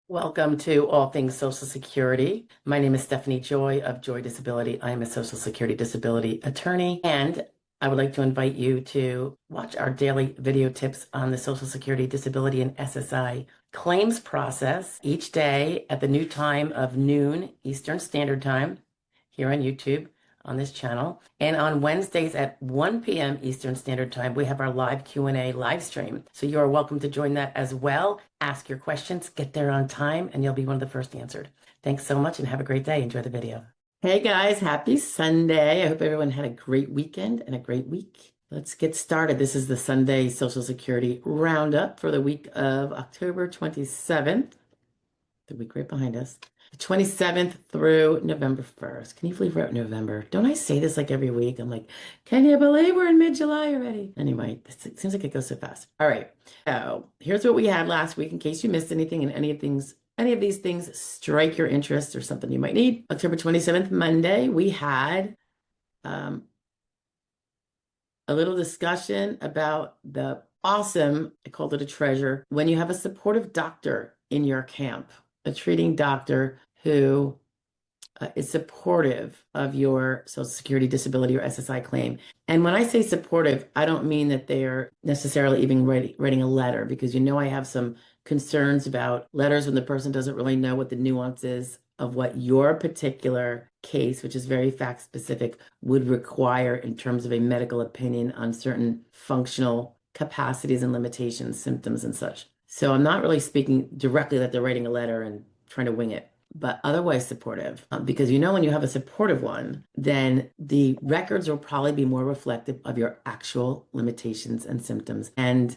Welcome to All Things Social Security. My name is Stephanie Joy of Joy Disability. I am a Social Security disability attorney, and I would like to invite you to watch our daily video tips on the Social Security disability and SSI claims process each day at the new time of noon Eastern Standard Time here on YouTube on this channel. And on Wednesdays at 1 p.m. Eastern Standard Time, we have our live Q&A live stream. So you are welcome to join that as well. Ask your questions, get there on time, and you'll be one of the first answered. Thanks so much and have a great day. Enjoy the video. Hey guys, happy Sunday. I hope everyone had a great weekend and a great week. Let's get started. This is the Sunday Social Security Roundup for the week of October 27th, the week right behind us. 27th through November 1st. Can you believe we're at November? Don't I say this like every week? I'm like, can you believe we're in mid-July already? Anyway, it seems like it goes so fast. All right. So here's what we had last week in case you missed anything and any of these things strike your interest or something you might need. October 27th, Monday, we had a little discussion about the awesome, I called it a treasure, when you have a supportive doctor in your camp, a treating doctor who is supportive of your Social Security disability or SSI claim. And when I say supportive, I don't mean that they are necessarily even writing a letter, because I have some concerns about letters when the person doesn't really know what the nuance is of what your particular case, which is very fact specific, would require in terms of a medical opinion on certain functional capacities and limitations, symptoms and such. So I'm not really speaking directly that they're writing a letter and trying to wing it, but otherwise supportive. Because when you have a supportive one, then the records will probably be more reflective of your actual limitations and symptoms. And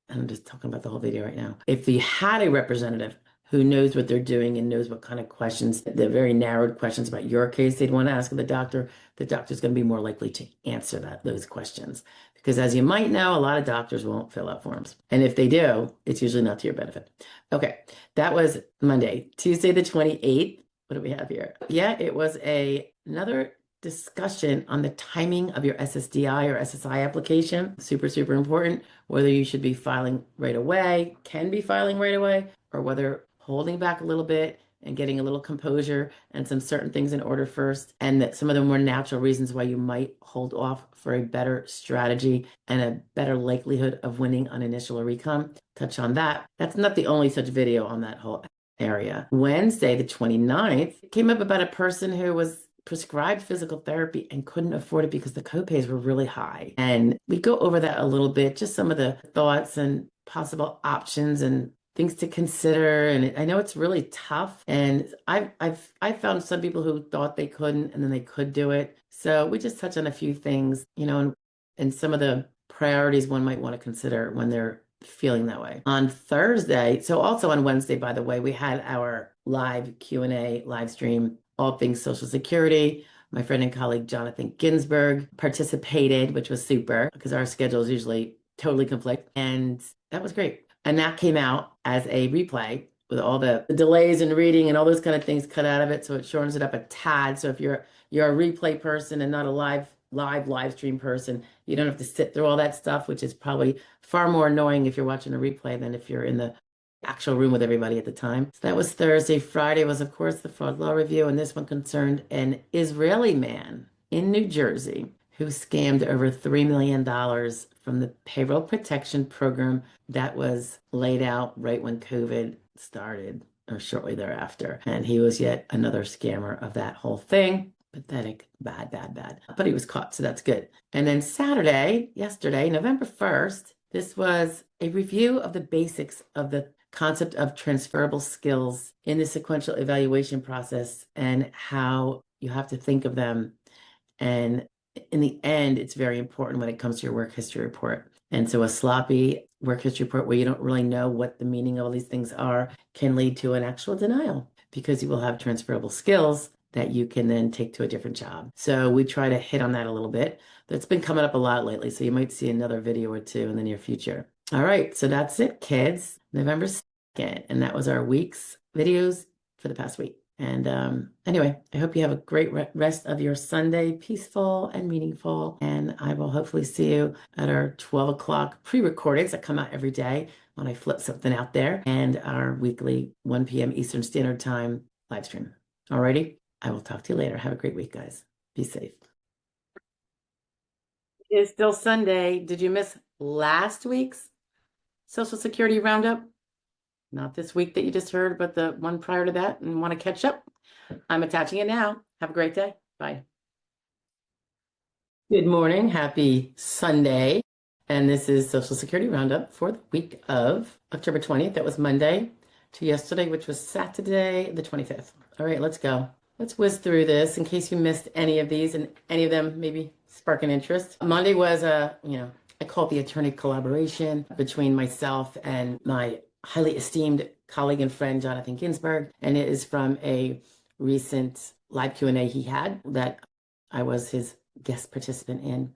I'm just talking about the whole video right now. If you had a representative who knows what they're doing and knows what kind of questions, the very narrowed questions about your case they'd want to ask of the doctor's going to be more likely to answer those questions. Because as you might know, a lot of doctors won't fill out forms. And if they do, it's usually not to your benefit. Okay, that was Monday. Tuesday the 28th. What do we have here? Yeah, it was another discussion on the timing of your SSDI or SSI application. Super, super important. Whether you should be filing right away, can be filing right away, or whether holding back a little bit and getting a little composure and some certain things in order first, and that some of the more natural reasons why you might hold off for a better strategy and a better likelihood of winning on initial or recon. Touch on that. That's not the only such video on that whole area. Wednesday, the 29th, came up about a person who was prescribed physical therapy and couldn't afford it because the copays were really high. And we go over that a little bit, just some of the thoughts and possible options and things to consider. And I know it's really tough. And I've found some people who thought they couldn't and then they could do it. So we just touch on a few things, and some of the priorities one might want to consider when they're feeling that way. On Thursday, so also on Wednesday, by the way, we had our live Q&A live stream, All Things Social Security. My friend and colleague Jonathan Ginsburg participated, which was super because our schedules usually totally conflict. And that was great. And that came out as a replay with all the delays in reading and all those kind of things cut out of it. So it shortens it up a tad. So if you're a replay person and not a live stream person, you don't have to sit through all that stuff, which is probably far more annoying if you're watching a replay than if you're in the actual room with everybody at the time. So that was Thursday. Friday was, of course, the fraud law review, and this one concerned an Israeli man in New Jersey who scammed over $3 million from the payroll protection program that was laid out right when COVID started or shortly thereafter. And he was yet another scammer of that whole thing. Pathetic, bad, bad, bad. But he was caught, so that's good. And then yesterday, November 1st, this was a review of the basics of the concept of transferable skills in the sequential evaluation process and how you have to think of them. And in the end, it's very important when it comes to your work history report. And so a sloppy work history report where you don't really know what the meaning of all these things are can lead to an actual denial because you will have transferable skills that you can then take to a different job. So we try to hit on that a little bit. That's been coming up a lot lately. So you might see another video or two in the near future. All right. So that's it, kids. November 2nd. And that was our week's videos for the past week. And anyway, I hope you have a great rest of your Sunday, peaceful and meaningful. And I will hopefully see you at our 12 o'clock pre-recordings that come out every day when I flip something out there, and our weekly 1 p.m. Eastern Standard Time live stream. Alrighty, I will talk to you later. Have a great week, guys. Be safe. It's still Sunday. Did you miss last week's Social Security Roundup? Not this week that you just heard, but the one prior to that, and want to catch up? I'm attaching it now. Have a great day. Bye. Good morning. Happy Sunday. And this is Social Security Roundup for the week of October 20th. That was Monday to yesterday, which was Saturday, the 25th. All right, let's go. Let's whiz through this in case you missed any of these and any of them maybe spark an interest. Monday was I call it the attorney collaboration between myself and my highly esteemed colleague and friend, Jonathan Ginsburg. And it is from a recent live Q&A he had that I was his guest participant in.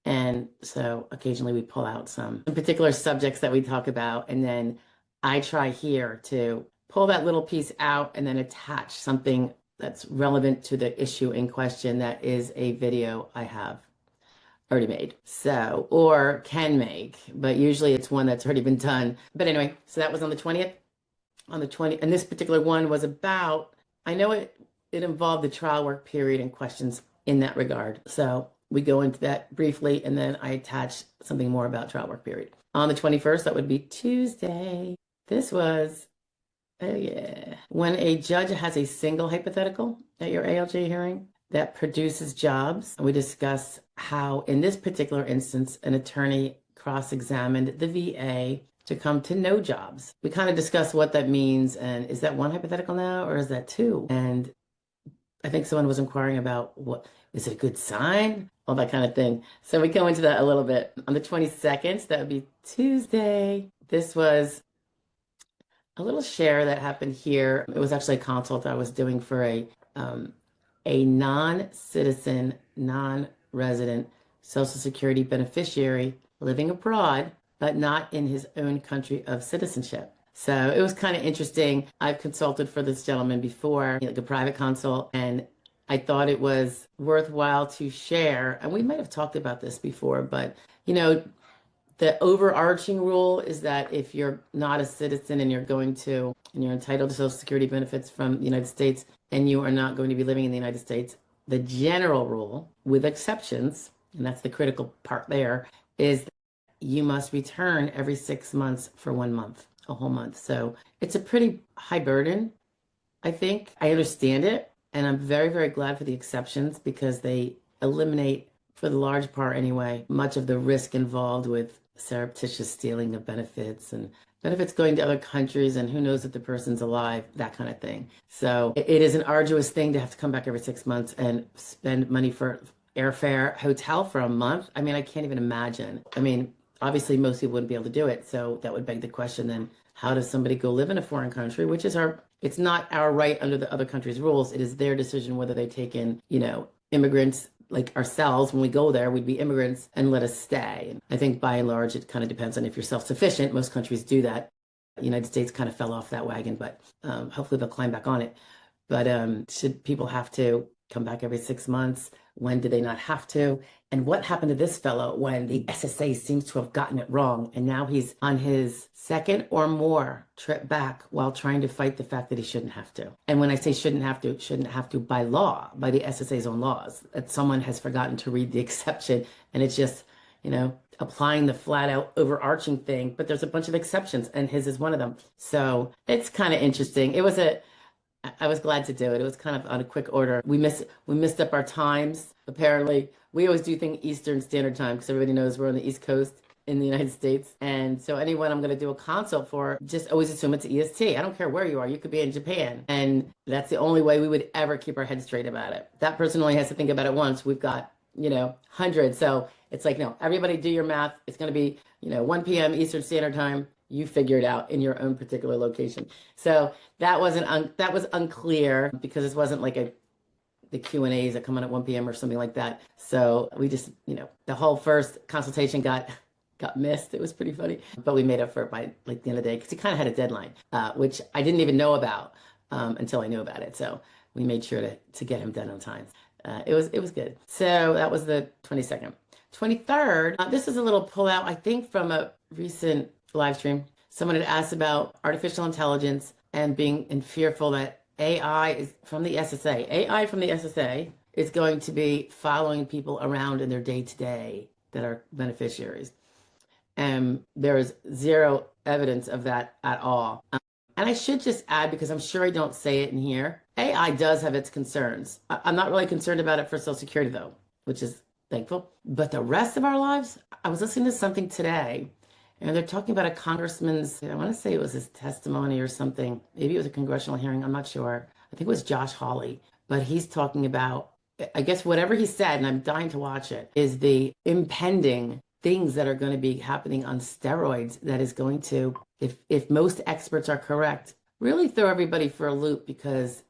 And so occasionally we pull out some particular subjects that we talk about, and then I try here to pull that little piece out and then attach something that's relevant to the issue in question that is a video I have already made. So, or can make, but usually it's one that's already been done. But anyway, so that was on the 20th. On the 20th, and this particular one was about, I know it involved the trial work period and questions in that regard. So we go into that briefly, and then I attach something more about trial work period. On the 21st, that would be Tuesday. This was, oh yeah, when a judge has a single hypothetical at your ALJ hearing that produces jobs. We discuss how, in this particular instance, an attorney cross-examined the VA to come to no jobs. We kind of discuss what that means, and is that one hypothetical now, or is that two? And I think someone was inquiring about, what is it a good sign? All that kind of thing. So we go into that a little bit. On the 22nd, that would be Tuesday. This was a little share that happened here. It was actually a consult I was doing for a non-citizen, non-resident Social Security beneficiary living abroad, but not in his own country of citizenship. So it was kind of interesting. I've consulted for this gentleman before, like a private consult, and I thought it was worthwhile to share. And we might have talked about this before, but the overarching rule is that if you're not a citizen and you're entitled to Social Security benefits from the United States and you are not going to be living in the United States, the general rule, with exceptions, and that's the critical part there, is that you must return every 6 months for 1 month, a whole month. So it's a pretty high burden, I think. I understand it, and I'm very, very glad for the exceptions because they eliminate, for the large part anyway, much of the risk involved with surreptitious stealing of benefits and benefits going to other countries, and who knows if the person's alive, that kind of thing. So it is an arduous thing to have to come back every 6 months and spend money for airfare, hotel for a month. I mean, I can't even imagine. I mean, obviously most people wouldn't be able to do it. So that would beg the question then, how does somebody go live in a foreign country, which is it's not our right under the other country's rules. It is their decision whether they take in, immigrants like ourselves. When we go there, we'd be immigrants and let us stay. And I think by and large, it kind of depends on if you're self-sufficient. Most countries do that. The United States kind of fell off that wagon, but hopefully they'll climb back on it. But should people have to come back every 6 months? When do they not have to? And what happened to this fellow when the SSA seems to have gotten it wrong? And now he's on his second or more trip back while trying to fight the fact that he shouldn't have to. And when I say shouldn't have to by law, by the SSA's own laws, that someone has forgotten to read the exception. And it's just, applying the flat out overarching thing. But there's a bunch of exceptions, and his is one of them. So it's kind of interesting. I was glad to do it. It was kind of on a quick order. We missed up our times. Apparently, we always do things Eastern Standard Time because everybody knows we're on the East Coast in the United States. And so anyone I'm going to do a consult for, just always assume it's EST. I don't care where you are. You could be in Japan. And that's the only way we would ever keep our heads straight about it. That person only has to think about it once. We've got, hundreds. So it's like, no, everybody do your math. It's going to be, 1 p.m. Eastern Standard Time. You figure it out in your own particular location. So that was unclear because it wasn't like the Q&As that come on at 1 p.m. or something like that. So we just, the whole first consultation got missed. It was pretty funny, but we made up for it by like the end of the day because he kind of had a deadline, which I didn't even know about until I knew about it. So we made sure to get him done on time. It was good. So that was the 22nd. 23rd, this is a little pullout, I think, from a recent live stream. someone had asked about artificial intelligence and being and fearful that AI is from the SSA. AI from the SSA is going to be following people around in their day to day that are beneficiaries. And there is zero evidence of that at all. And I should just add, because I'm sure I don't say it in here, AI does have its concerns. I'm not really concerned about it for Social Security, though, which is thankful. But the rest of our lives, I was listening to something today, and they're talking about a congressman's, I want to say it was his testimony or something. Maybe it was a congressional hearing. I'm not sure. I think it was Josh Hawley. But he's talking about, I guess, whatever he said, and I'm dying to watch it, is the impending things that are going to be happening on steroids that is going to, if most experts are correct, really throw everybody for a loop, because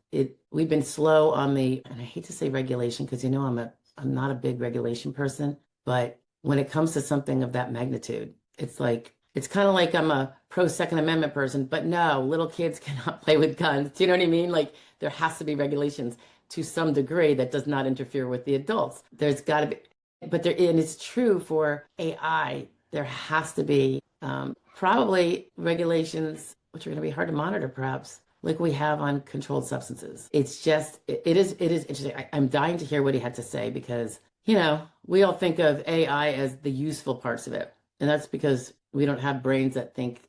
we've been slow on the, and I hate to say regulation, because I'm not a big regulation person, but when it comes to something of that magnitude, it's kind of like I'm a pro Second Amendment person, but no, little kids cannot play with guns. Do you know what I mean? Like, there has to be regulations to some degree that does not interfere with the adults. There's got to be, and it's true for AI. There has to be probably regulations which are going to be hard to monitor, perhaps, like we have on controlled substances. It's just, it is interesting. I'm dying to hear what he had to say, because, we all think of AI as the useful parts of it. And that's because we don't have brains that think,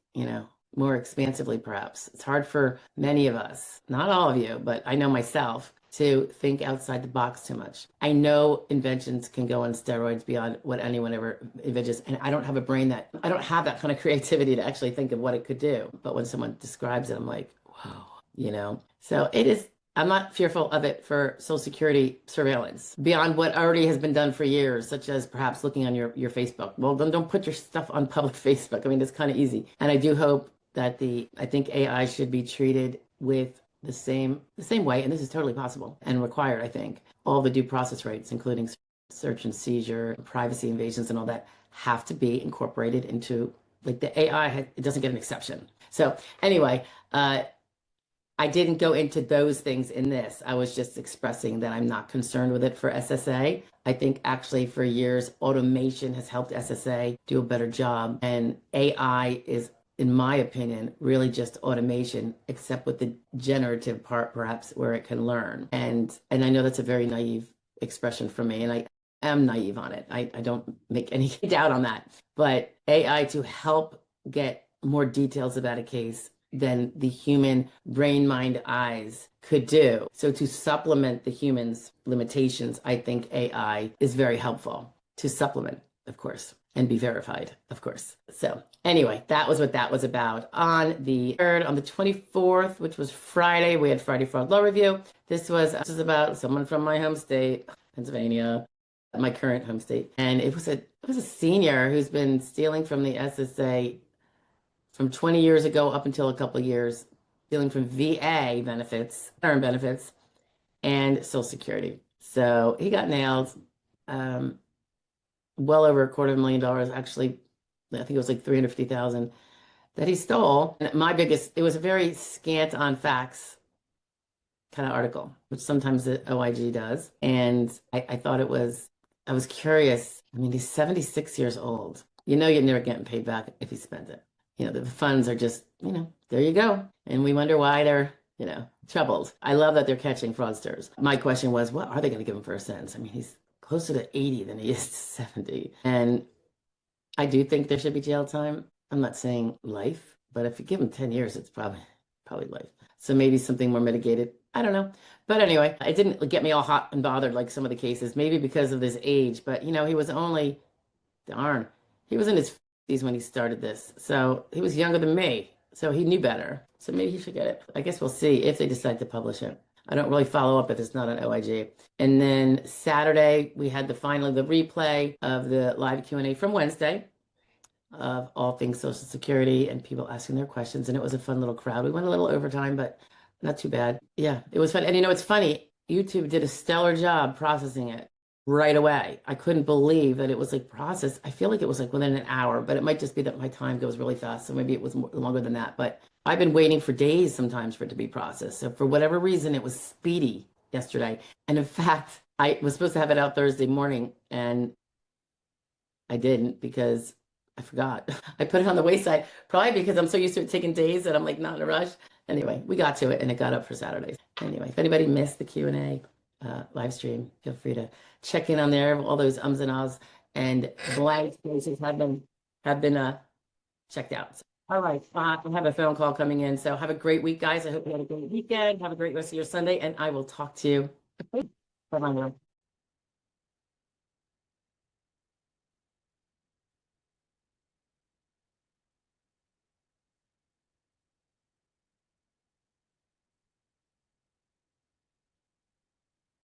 more expansively, perhaps. It's hard for many of us, not all of you, but I know myself, to think outside the box too much. I know inventions can go on steroids beyond what anyone ever envisages. And I don't have that kind of creativity to actually think of what it could do. But when someone describes it, I'm like, whoa, So it is, I'm not fearful of it for Social Security surveillance beyond what already has been done for years, such as perhaps looking on your Facebook. Well, then don't put your stuff on public Facebook. I mean, it's kind of easy. And I do hope that I think AI should be treated with the same way, and this is totally possible and required, I think. All the due process rights, including search and seizure, privacy invasions, and all that, have to be incorporated into, like, the AI, it doesn't get an exception. So anyway, I didn't go into those things in this. I was just expressing that I'm not concerned with it for SSA. I think actually for years, automation has helped SSA do a better job, and AI is, in my opinion, really just automation, except with the generative part, perhaps, where it can learn. And I know that's a very naive expression for me, and I am naive on it. I don't make any doubt on that. But AI to help get more details about a case than the human brain, mind, eyes could do. So to supplement the human's limitations, I think AI is very helpful to supplement, of course, and be verified, of course. So anyway, that was what that was about. On the 3rd, on the 24th, which was Friday, we had Friday Fraud Law Review. This was about someone from my home state, Pennsylvania, my current home state. And it was a senior who's been stealing from the SSA from 20 years ago up until a couple of years, stealing from VA benefits, term benefits, and Social Security. So he got nailed. Well over $250,000, actually. I think it was like 350,000 that he stole. And it was a very scant on facts kind of article, which sometimes the OIG does. And I thought I was curious. I mean, he's 76 years old. You're never getting paid back if he spends it. The funds are just, there you go. And we wonder why they're, troubled. I love that they're catching fraudsters. My question was, what are they going to give him for a sentence? I mean, he's closer to 80 than he is to 70. And I do think there should be jail time. I'm not saying life, but if you give him 10 years, it's probably life. So maybe something more mitigated. I don't know. But anyway, it didn't get me all hot and bothered like some of the cases, maybe because of his age. But, he was only, he was in his 50s when he started this. So he was younger than me. So he knew better. So maybe he should get it. I guess we'll see if they decide to publish it. I don't really follow up if it's not on OIG. And then Saturday, we had the replay of the live Q&A from Wednesday of all things Social Security and people asking their questions. And it was a fun little crowd. We went a little overtime, but not too bad. Yeah, it was fun. And it's funny. YouTube did a stellar job processing it right away. I couldn't believe that it was like processed. I feel like it was like within an hour, but it might just be that my time goes really fast. So maybe it was longer than that. But I've been waiting for days sometimes for it to be processed. So for whatever reason, it was speedy yesterday. And in fact, I was supposed to have it out Thursday morning and I didn't because I forgot. I put it on the wayside, probably because I'm so used to it taking days that I'm like not in a rush. Anyway, we got to it and it got up for Saturdays. Anyway, if anybody missed the Q&A live stream, feel free to check in on there. All those ums and ahs and blank spaces have been checked out. So, all right, I have a phone call coming in. So have a great week, guys. I hope you had a great weekend. Have a great rest of your Sunday, and I will talk to you. Bye-bye now.